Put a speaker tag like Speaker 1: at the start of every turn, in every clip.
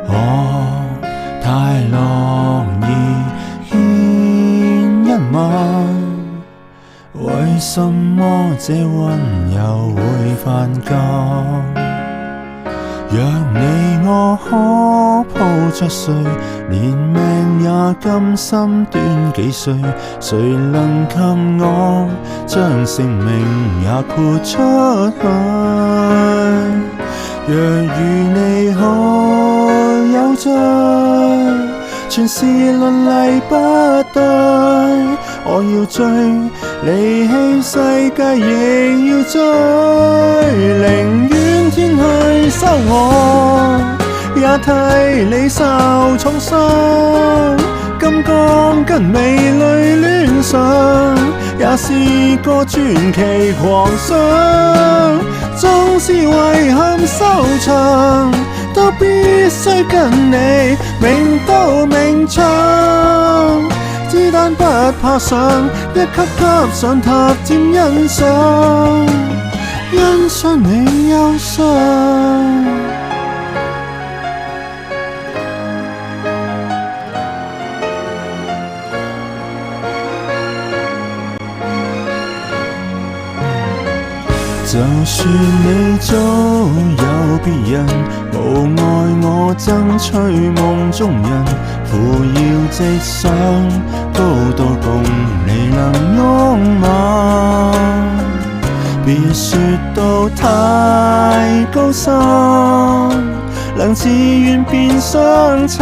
Speaker 1: 我太樂意獻一吻，為什麼這溫柔會犯禁？若你我可抱着睡，連命也甘心短幾歲，誰能給我將性命也豁出去？若與你可有罪，全是倫理不對。我要追，離棄世界亦要追，寧願天去收我，也替你受重傷。金剛跟美女戀上，也是個傳奇狂想。縱是遺憾收場，都必須跟你明刀明槍。子彈不怕上，一級級上塔尖欣賞，欣賞你憂傷。就算你早有別人，無礙我爭取夢中人，扶搖直上高度共你能擁吻。別說到太高深，能自願變相襯，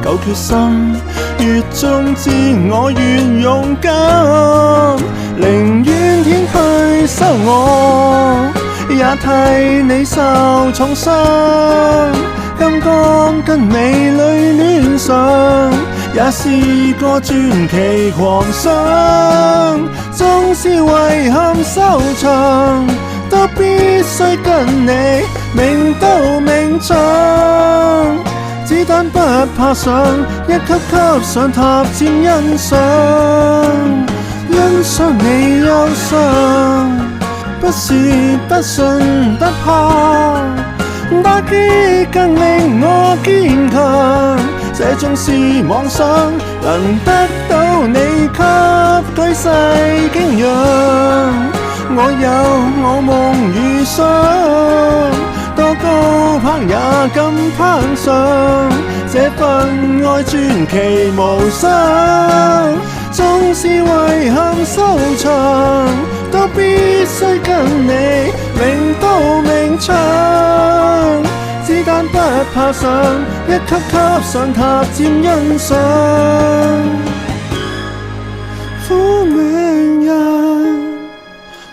Speaker 1: 夠決心越終止我越勇敢，寧願天去收我，也替你受重傷。金剛跟美女戀上，也是個傳奇狂想。縱是遺憾收場，都必須跟你明刀明槍。子彈不怕上，一級級上塔尖欣賞，欣賞你憂傷。不是不信不怕，打擊更令我堅強。這種是妄想，能得到你給舉世敬仰。我有我夢與想，多高攀也敢攀上，這份愛傳奇無雙。縱是遺憾收場，都必須跟你明刀明槍。子彈不怕上，一級級上塔尖欣賞。苦命人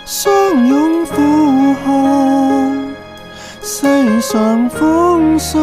Speaker 1: 相擁呼喊，世上風霜。